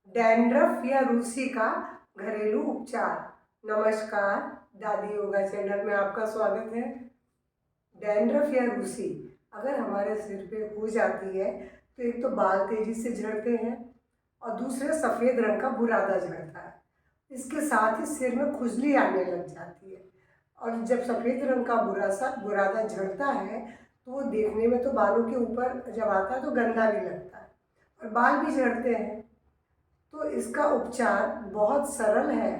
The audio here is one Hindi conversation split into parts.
डैंड्रफ या रूसी का घरेलू उपचार। नमस्कार, दादी योगा चैनल में आपका स्वागत है। डैंड्रफ या रूसी अगर हमारे सिर पे हो जाती है तो एक तो बाल तेजी से झड़ते हैं और दूसरे सफ़ेद रंग का बुरादा झड़ता है। इसके साथ ही सिर में खुजली आने लग जाती है और जब सफ़ेद रंग का बुरादा झड़ता है तो वो देखने में तो बालों के ऊपर जब आता है तो गंदा भी लगता है और बाल भी झड़ते हैं। तो इसका उपचार बहुत सरल है,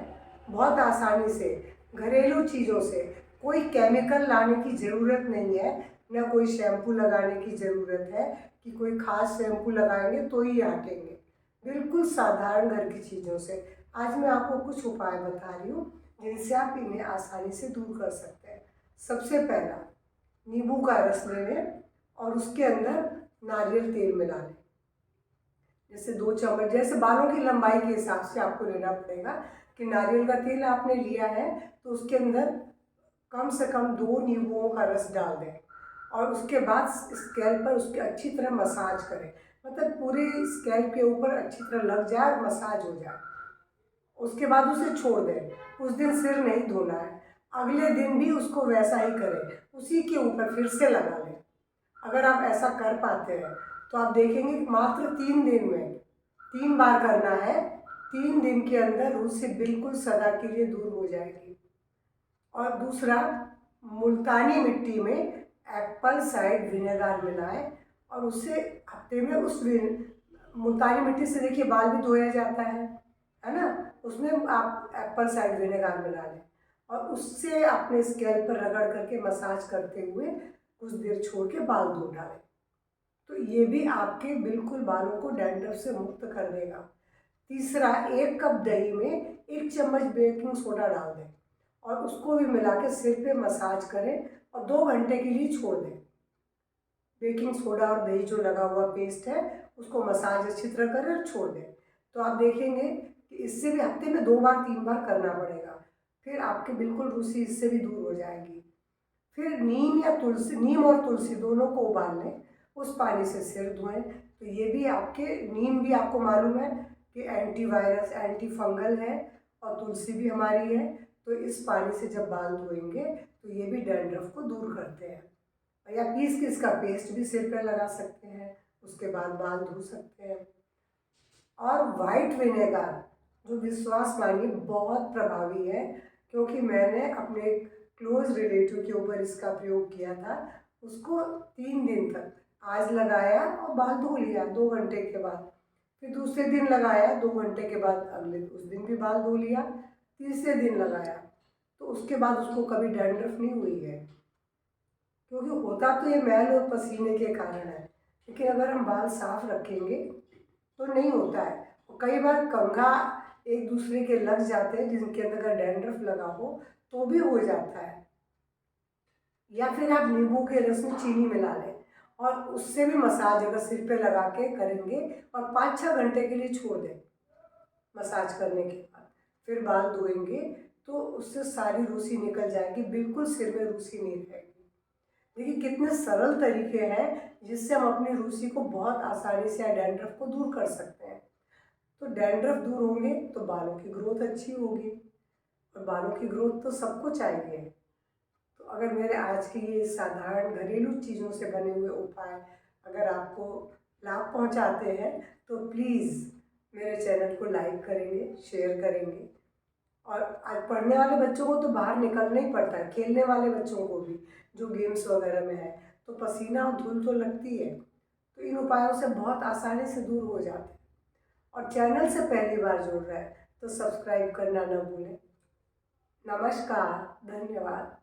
बहुत आसानी से, घरेलू चीज़ों से। कोई केमिकल लाने की ज़रूरत नहीं है, न कोई शैम्पू लगाने की ज़रूरत है कि कोई ख़ास शैम्पू लगाएंगे तो ही हटेंगे। बिल्कुल साधारण घर की चीज़ों से आज मैं आपको कुछ उपाय बता रही हूँ जिनसे आप इन्हें आसानी से दूर कर सकते हैं। सबसे पहला, नींबू का रस ले लें और उसके अंदर नारियल तेल मिला लें। जैसे 2 चम्मच, जैसे बालों की लंबाई के हिसाब से आपको लेना पड़ेगा कि नारियल का तेल आपने लिया है तो उसके अंदर कम से कम 2 नींबुओं का रस डाल दें और उसके बाद स्कैल्प पर उसके अच्छी तरह मसाज करें। मतलब पूरे स्कैल्प के ऊपर अच्छी तरह लग जाए और मसाज हो जाए। उसके बाद उसे छोड़ दें। उस दिन सिर नहीं धोना है, अगले दिन भी उसको वैसा ही करें, उसी के ऊपर फिर से लगा लें। अगर आप ऐसा कर पाते हैं तो आप देखेंगे मात्र 3 दिन में, 3 बार करना है, 3 दिन के अंदर रूसी बिल्कुल सदा के लिए दूर हो जाएगी। और दूसरा, मुल्तानी मिट्टी में एप्पल साइड विनेगर मिलाएं और उससे हफ्ते में मुल्तानी मिट्टी से देखिए बाल भी धोया जाता है ना। उसमें आप एप्पल साइड विनेगर मिला लें और उससे अपने स्कैल्प पर रगड़ करके मसाज करते हुए कुछ देर छोड़ के बाल धो डालें। तो ये भी आपके बिल्कुल बालों को डैंड्रफ से मुक्त कर देगा। तीसरा, 1 कप दही में 1 चम्मच बेकिंग सोडा डाल दें और उसको भी मिला के सिर पे मसाज करें और 2 घंटे के लिए छोड़ दें। बेकिंग सोडा और दही जो लगा हुआ पेस्ट है उसको मसाज अच्छी तरह करें और छोड़ दें। तो आप देखेंगे कि इससे भी हफ्ते में 2 बार 3 बार करना पड़ेगा, फिर आपके बिल्कुल रूसी इससे भी दूर हो जाएगी। फिर नीम और तुलसी दोनों को उबाल लें, उस पानी से सिर धोएं। तो ये भी नीम भी आपको मालूम है कि एंटीवायरस एंटी फंगल है और तुलसी भी हमारी है। तो इस पानी से जब बाल धोएंगे तो ये भी डैंड्रफ को दूर करते हैं। या पीस के इसका पेस्ट भी सिर पर लगा सकते हैं, उसके बाद बाल धो सकते हैं। और वाइट विनेगर, जो विश्वास मानिए बहुत प्रभावी है, क्योंकि मैंने अपने क्लोज रिलेटिव के ऊपर इसका प्रयोग किया था। उसको 3 दिन तक आज लगाया और बाल धो लिया 2 घंटे के बाद, फिर दूसरे दिन लगाया 2 घंटे के बाद, उस दिन भी बाल धो लिया, तीसरे दिन लगाया तो उसके बाद उसको कभी डैंड्रफ नहीं हुई है। क्योंकि होता तो ये मैल और पसीने के कारण है, लेकिन अगर हम बाल साफ रखेंगे तो नहीं होता है। कई बार कंघा एक दूसरे के लग जाते हैं जिनके अंदर अगर डैंड्रफ लगा हो तो भी हो जाता है। या फिर आप नींबू के रस में चीनी मिला लें और उससे भी मसाज अगर सिर पे लगा के करेंगे और 5-6 घंटे के लिए छोड़ दें। मसाज करने के बाद फिर बाल धोएंगे तो उससे सारी रूसी निकल जाएगी, बिल्कुल सिर में रूसी नहीं रहेगी। देखिए कितने सरल तरीके हैं जिससे हम अपनी रूसी को बहुत आसानी से या डैंड्रफ को दूर कर सकते हैं। तो डैंड्रफ दूर होंगे तो बालों की ग्रोथ अच्छी होगी और बालों की ग्रोथ तो सबको चाहिए। तो अगर मेरे आज के ये साधारण घरेलू चीज़ों से बने हुए उपाय अगर आपको लाभ पहुंचाते हैं तो प्लीज़ मेरे चैनल को लाइक करेंगे, शेयर करेंगे। और आज पढ़ने वाले बच्चों को तो बाहर निकलना ही पड़ता है, खेलने वाले बच्चों को भी जो गेम्स वगैरह में है तो पसीना और धूल तो लगती है। तो इन उपायों से बहुत आसानी से दूर हो जाते हैं। और चैनल से पहली बार जुड़ रहे हैं तो सब्सक्राइब करना न भूलें। नमस्कार, धन्यवाद।